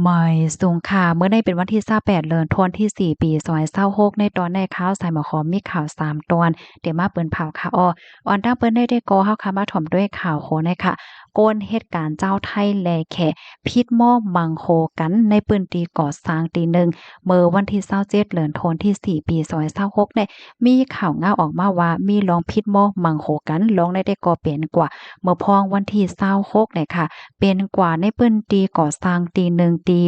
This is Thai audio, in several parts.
ไม่สูงค่ะเมื่อได้เป็นวันที่28เดือนธันวาคมที่4ปี2026ในตอนในข่าวสายหมอขอมีข่าว3ตอนเดี๋ยวมาเปิ้นเผาค่ะออนตั้งเปิ้นได้ก่อเฮาค่ะมาถ่อมด้วยข่าวโหนค่ะโกนเหตุการณ์เจ้าไทยแลแขพิษหม้อมังโคกันในปืนตีก่อสร้างตีหนึ่งเมื่อวันที่27เดือนธันวาคมที่4ปี2026เนี่ยมีข่าวง่าออกมาว่ามีลองพิษหม้อมังโคกันลองได้ก่อเป็นกว่าเมื่อพองวันที่26เนี่ยค่ะเป็นกว่าในปืนตีก่อสร้างตีหนึ่งตี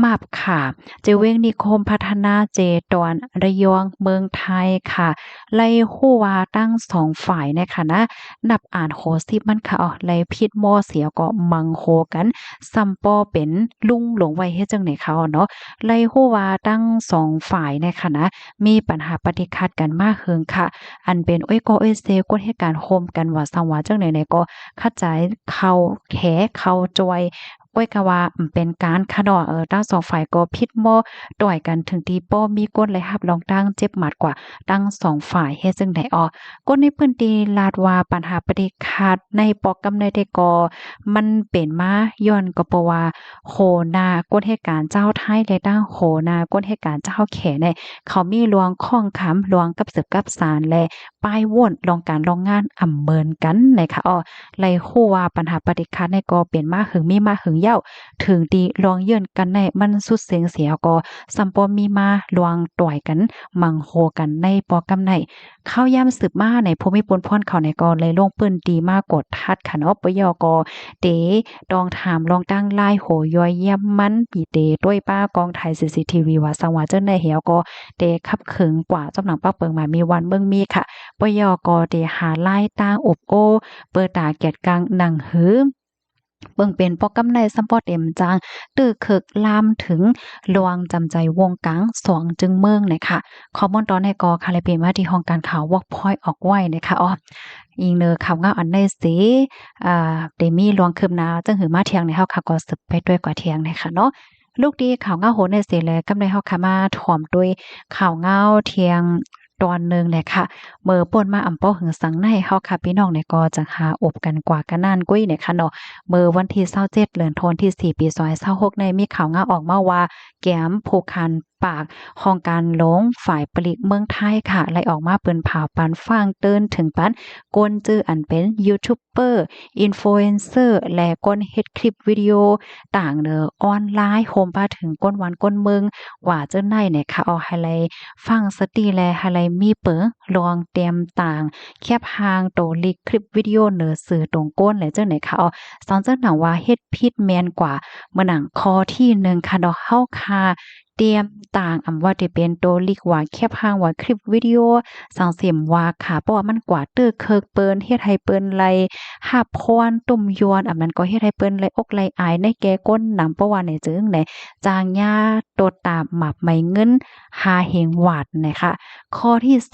มาบค่ะเจเวงนิคมพัฒนาเจตอนระยองเมืองไทยค่ะไล่ฮู้ว่าตั้ง2ฝ่ายในค่ะนะนับอ่านโหสิมันค่ะไล่พิษมอเสียก็มังโคกันซัมปอเป็นลุงหลงไว้เฮ็ดจังไหนเขาเนาะไล่ฮู้ว่าตั้ง2ฝ่ายในค่ะนะมีปัญหาปฏิคัดกันมากเฮิงค่ะอันเป็นอ้อยก็อ้อยเซกดเหตุการณ์โฮมกันว่าสังว่าจังไหนๆก็เข้าใจเข้าแขเข้าจอยก้อยกะว่าเป็นการคะเนาะทั้งสองฝ่ายก็ผิดบ่ต่อยกันถึงที่บ่มีกฎเลยรับรองตั้งเจ็บหมัดกว่าทั้งสองฝ่ายเฮ็ดจังได๋กฎในพื้นที่ลาดว่าปัญหาปฏิคัดในปอกกำเนิดแต่ก็มันเป็นมาย้อนก็เพราะว่าโหนากฎเหตุการณ์เจ้าไทยและตั้งโหนากฎเหตุการณ์เจ้าแขเนี่ยเขามีลวงข้องคำลวงกับสืบกับสารและป้ายว่นลองการลองงานอำเมินกันนะคะไล่ฮู้ว่าปัญหาปฏิคัดในก็เป็นมาหึงมีมาหึงเย้าถึงดีลองเยื่อนกันในมันสุดเสียงเสียก็ซัมปอมีมาลวงต่อยกันมังโหกันในปอกำในเข้าย่ำสืบมาในภูมิพลพรเขาในก็เลยลงปืนดีมากดทัดค่ะเนาะปยกเตดองถามลองตั้งลายโหย้อยย่ำมันปีเตด้วยป้ากองไทย CCTV ว่าสังว่าเจ้าในเหี่ยวก็เตคับขึงกว่าจำหนังปักเปิงมามีวันเบิ่งมีค่ะปยกเตหาลายตางอบโอเปิดตาแกดกลางหนังหือเบิ่งเป็นปอกกำในซัมปอเต็มจางตื้อคึกลามถึงลวงจำใจวงกลาง2จึงเมืองนะคะข้อมูลตอนในกค่ะเลยเป็นมาที่ห้องการข่าว Workpoint ออกไว้นะคะอิงเนอข่าวงาอันในสิได้มีลวงคืบหน้าจังหือมาเที่ยงในเฮาค่ะก็สืบไปด้วยกว่าเที่ยงนะคะเนาะลูกดีข่าวเงาโหนในสิแลกำในเฮาค่ะมาถ่อมด้วยข่าวเงาเที่ยงตอนหนึ่งแหละค่ะเมื่อป่นมาอำเป้อหึงสังในเฮาค่ะพี่น้องเนี่ยก็จะหาอบกันกว่ากันนานกุ้ยเนี่ยค่ะเนาะเมื่อวันที่27เดือนธันวาคมที่4ปี2026ในมีข่าวงาออกมาว่าแก้มผูกคันปากของการหลงฝ่ายปลีกเมืองไทยค่ะไล่ออกมาเปิ้นผ่าปันฟังเติ้นถึงปันกวนจื้ออันเป็นยูทูบเบอร์อินฟลูเอนเซอร์และก้นเฮ็ดคลิปวิดีโอต่างเด้อออนไลน์โฮมพาถึงก้นวันก้นเมืองว่าเจ้าไหนเนี่ยค่ะเอาให้ไลฟังสติแลให้ไลมีเปิงลองเตรียมต่างแคบหางโตลิกคลิปวิดีโอเนอสื่อตรงก้นและเจ้าไหนค่ะสอนเจ้าหนังว่าเฮ็ดผิดแม่นกว่าเมื่อหนังคอที่1ค่ะดอกเฮาค่ะเตรียมต่างว่าจะเป็นตัวลิกว่าแคบหางว่าคลิปวิดีโอสังเสียมว่าค่ะเพราะว่ามันกว่าตื้อเคิกเปิ้นเฮ็ดให้เปิ้นไลหับพรตุ่มยวนมันก็เฮ็ดให้เปิ้นไลอกไลอายในแก่ก้นหนังเพราะว่าในจึงในจางยาโตดตามหมับไหมเงินหาเหงหวาดนะคะข้อที่2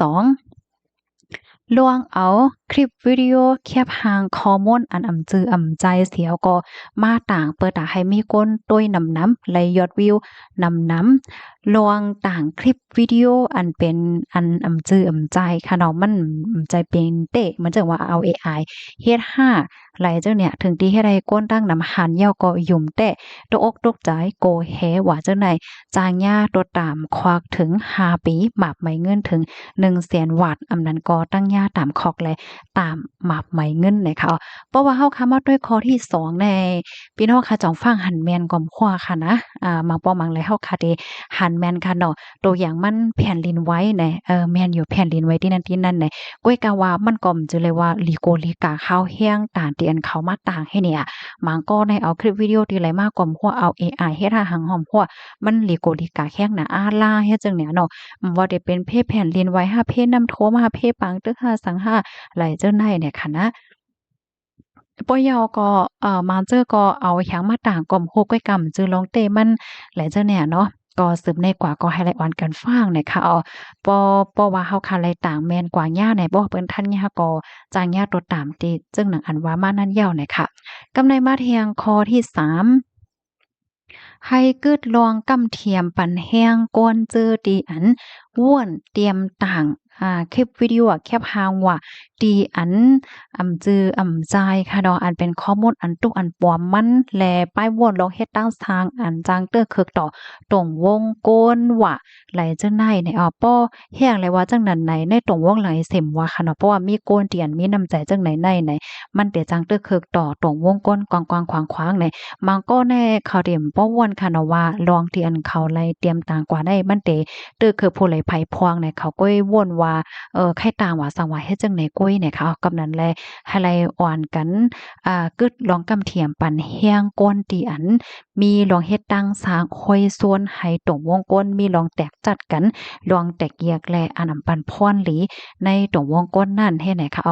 ลวงเอาคลิปวิดีโอแคบหางข้อมูลอันอำจืออำใจเสียวก็มาต่างเปิดตาให้มีคนต้วยนำไหลยอดวิวนำลวงต่างคลิปวิดีโออันเป็นอันอำจืออำใจค่ะเนาะมันอำใจเป็นเตะมันจังว่าเอาเอไอเฮ็ด5ไหลจังเนี่ยถึงที่เฮ็ดให้ก้นตั้งนำหันเหย้าก็ยุ่มแตะตกอกตกใจโกแฮว่าจังได๋จางยาตัวตามควักถึง5ปีหมาบไหมเงินถึง100,000 วาทอำนั้นก็ตั้งย่าตามคอกและตามหมาบไหมเงินเลยค่ะเพราะว่าเฮาคำว่าด้วยข้อที่2ในพี่น้องค่ะจองฟังหันแม่นก่อมขวาค่ะนะมังป้อมังเลยเฮาค่ะเดหันแม่นค่ะเนาะตัวอย่างมันแผ่นดินไหวแหน่แม่นอยู่แผ่นดินไหวที่นั่นที่นั่นแหน่ก้อยกะว่ามันก็จือเลยว่าลีโกลีกาข้าวแห้งตานที่อันเขามาต่างให้เนี่ยมังก็ในเอาคลิปวิดีโอที่ไหลมาก่อมขวาเอาเอไอเฮ็ดหาหังหอมขวามันลีโกลีกาแห้งน่ะอาล่าเฮ็ดจังเนี่ยเนาะ ว่าได้เป็นเพศแผ่นดินไหว5เพศน้ำท่วม5เพศปางตึก5สัง5ไหลเจ้าในเนี่ยค่ะนะปยก็มาเจอก็เอาหยังมาต่างก่อมโฮกก้อยกำจือลองเตมันไหลเจ้าเนี่ยเนาะก็สืบในกว่าก็ให้ละอ่อนกันฟังเนี่ยค่ะปอว่าเฮาค่ะไลต่างแม่นกว่าย่าไหนบ่เปิ้นทันยาก็จางยาตัวตามติจึงหนังอันว่ามานั่นยาวเนี่ยค่ะกำในมาเทียงข้อที่3ให้กึดลองกำเทียมปันแห้งก้นเจอดีอันว่วนเตรียมต่างคลิปวิดีโอแคบหางว่า ตีอันจือใจค่ะเนาะอันเป็นข้อมูลอันตุอันปลอมมันแลป้ายวนลองเฮ็ดตั้งทางอันจางเตื้อคึกต่อตรงวงกลว่าไหลจังไหนในป้อแฮ้งเลยว่าจังนั้นไหนในตรงวงไหลเสมว่าค่ะเนาะเพราะว่ามีโกนเตียนมีน้ำใจจังไหนไหนมันเตจังเตื้อคึกต่อตรงวงกลกว้างๆขวางๆในมันก็แน่เขาเตรียมป้อวนค่ะเนาะว่าลองที่อันเขาไล่เตรียมต่างกว่าได้มันเตตื้อคือผู้ไหลไผพวงในเขาก็วนว่าใครต่างว่าสังว่าเฮ็ดจังไหนกุ้ยเนี่ยค่ะกำนั้นแลให้ไลอ่อนกันกึดลองกำเทียมปันแห้งก้นตีอันมีลองเฮ็ดตั้งสร้างค่อยส่วนให้ตรงวงก้นมีลองแตกจัดกันลองแตกแยกแลอันปันพรหลีในตรงวงก้นนั่นเฮ็ดไหนคะ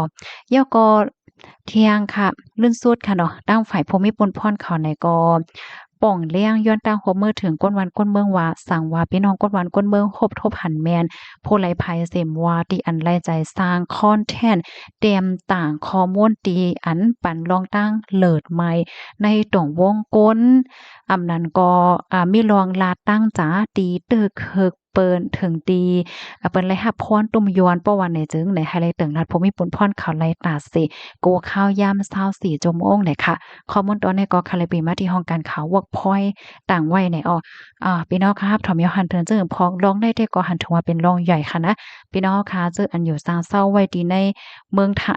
ย่อก็เที่ยงค่ะลื่นสุดค่ะเนาะตั้งฝ่ายภูมิพลพรเขาในก็ป่องเลี้ยงย้อนตั้งหัวมือถึงก้นวันก้นเมืองว่าสั่งว่าพี่น้องก้นวันก้นเมืองคบทบหันแมนผู้ไลภัยเสมว่าที่อันไลใจสร้างคอนเทนต์เตรียมต่างข้อมูลตีอันปันลองตั้งเลิศใหม่ในตรงวงก้นนั้นก็มีรองลาดตั้งจ๋าตีตึกเฮิกเปิ้นถึงตีเปิ้นเลยรับพรตุ้มยวนเพราะว่าไหนจึงไหนให้ไลตึงรัฐภูมิพลพรเขาไลตาสิโกข้าวยาม24 ชั่วโมงเลยค่ะข้อมูลตอนนี้ก็คาลิปีมาที่ห้องการข่าว Workpoint ต่างไว้ในพี่น้องครับถอมยอหันเทินจึงพองลองได้ก็หันถึงว่าเป็นรองใหญ่ค่ะนะพี่น้องคะจึงอันอยู่สร้างเศร้าไว้ดีในเมืองทะ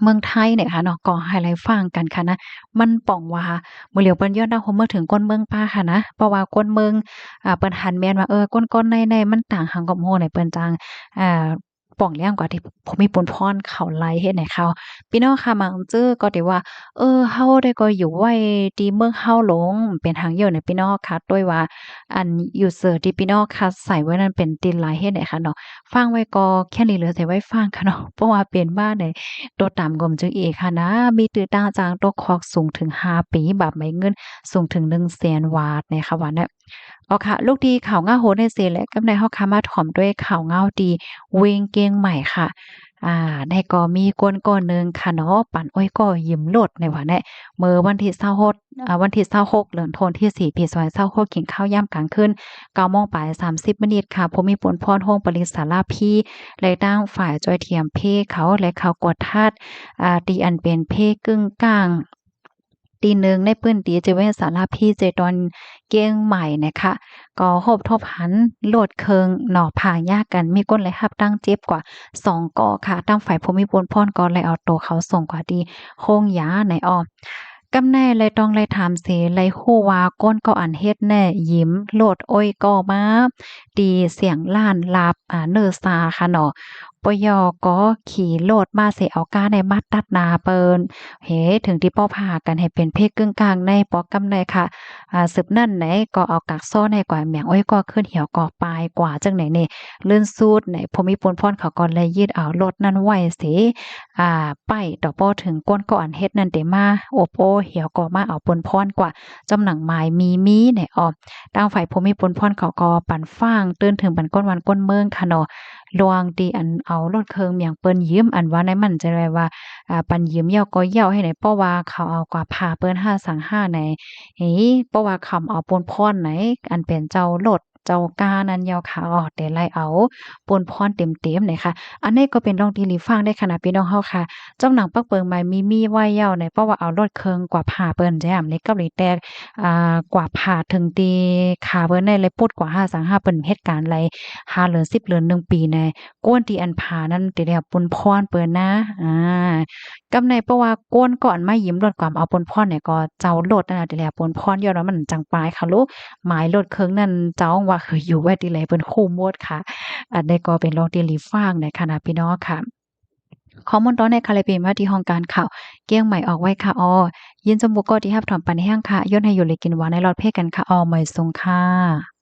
เมืองไทยเนี่ยค่ะเนาะก็ให้ไลฟังกันค่ะนะมันป่องว่ามื้อเหลียวเปิ้นย้อนดาวเมื่อถึงก้นเมืองป้าค่ะนะเพราะว่าก้นเมืองเปิ้นหันแม่นว่าก้นในมันต่างหังกับโฮในเปิ้นจังอ่าป่องแรงกว่าที่ผมมีปนพรเขาไลเฮ็ดให้เขาพี่น้องค่ะมังจื้อก็ได้ว่าเฮาได้ก็อยู่ไว้ที่เมืองเฮาหลงเป็นทางเยี้ยวในพี่น้องค่ะด้วยว่าอันยูสเซอร์ที่พี่น้องค่ะใส่ไว้นั้นเป็นตินหลายเฮ็ดให้ค่ะเนาะฟังไว้ก็แค่นี้เหลือแต่ไว้ฟังค่ะเนาะเพราะว่าเป็นบ้านใน ตัวต่ำกว่าจึงอีกค่ะนะมีตื้อต้าจางตัวคอกสูงถึง5 ปีแบบไม่เงินสูงถึง100,000 บาทเนี่ยค่ะว่าเนี่ยค่ะลูกดีข่าวง่าโหในเสและกำในเฮาค่ะมาถ่อมด้วยข่าวง่าวดีเวงเกียงใหม่ค่ะในก็มีกวนก้อนหนึ่งค่ะเนาะปั่นอ้อยก็ยิ้มโลดในว่าเนี่ยเมื่อวันที่26วันที่26เดือนธันวาคมที่4ปี2026กินข้าวยามกลางคืน9:30 นค่ะภูมิพลพรโฮงปริศาลาพีและตั้งฝ่ายจอยเทียมเพเขาและเขากดทัดตีอันเป็นเพกึ่งกลางตีหนึ่งในปื้นตีเจเวสาราพีเจตอนเก้งใหม่นะคะก็โฮบทบหันโลดเคิงหน่อผายากกันมีก้นไหลหับตั้งเจ็บกว่า2 ก่อค่ะตั้งฝ่ายภูมิพลพรก็เลยเอาตัวเขาส่งกว่าดีโคงยาในกำแน่เลยต้องเลยถามเสเลยฮู้ว่าก้นก็อันเฮ็ดแน่ยิ้มโลดอ้อยก็มาดีเสียงล้านลาบเนอซาค่ะเนาะปยก็ขี่โลดมาเสเอาก้าในมัดตัดนาเปิ้นเฮถึงที่ป้อพากันให้เป็นเพศกึ่งกลางในปอกำในค่ะสืบนั่นไหนก็เอากักซ้อในกว่าแหมงอ้อยก็ขึ้นเหี่ยวก็ปลายกว่าจังไหนนี่ลื่นสูดในภูมิพลพรเขาก็เลยยืดเอารถนั้นไว้เสไปดอกบ่ถึงก้นก็อันเฮ็ดนั่นเตมาโอบโอเหี่ยวก็มาเอาปนพรกว่าจำหนังหมายมีในทางฝ่ายภูมิพลพรเขาก็ปั่นฟ้างตื่นถึงปันก้นวันก้นเมืองค่ะเนาะลวงตีอันเอารถเคิงเมียงเปิ้นยืมอันว่าในมันจะได้ว่าปันยืมเหี่ยวก็เหี่ยวให้ไหนเพราะว่าเขาเอากว่าพาเปิ้น5สัง5ในเพราะว่าคำเอาปนพรไหนอันเป็นเจ้ารถเจ้ากานั้นยาวขาแต่ไล่เอาปนพรเต็มๆเลยค่ะอันนี้ก็เป็นรองที่หลีฟังได้ขนาดพี่น้องเฮาค่ะจำหนังปักเปิงใหม่มีไว้ยาวในเพราะว่าเอารถเคิงกว่าผ่าเปิ้นแจ้มนี่ก็เลยแตกกว่าผ่าถึงตีขาเปิ้นได้เลยปุดกว่า5สัง5เปิ้นเหตุการณ์ไร5เหลือน10เหลือน1 ปีในก้นที่อันผ่านั้นติแล้วปนพรเปิ้นนะกำในเพราะว่าก้นก่อนมายิ้มลดความเอาปนพรเนี่ยก็เจ้าโลดนั่นน่ะติแล้วปนพรย้อนว่ามันจังปลายค่ะลูกหมายโลดเคิงนั้นเจ้าว่าคืออยู่ไว้ติแลเปิ้นคู่หมดค่ะอันนี้ก็เป็นรองที่หลีฟังในขณะพี่น้องค่ะ ข้อมูลตอนในคาลิเปมาที่ห้องการข่าวเกี้ยงใหม่ออกไว้ค่ะยินจมูกก็ที่ฮับถอมปันแห้งค่ะย่นให้อยู่เลยกินหวานในรอดเพศกันค่ะไม่ทรงค่ะ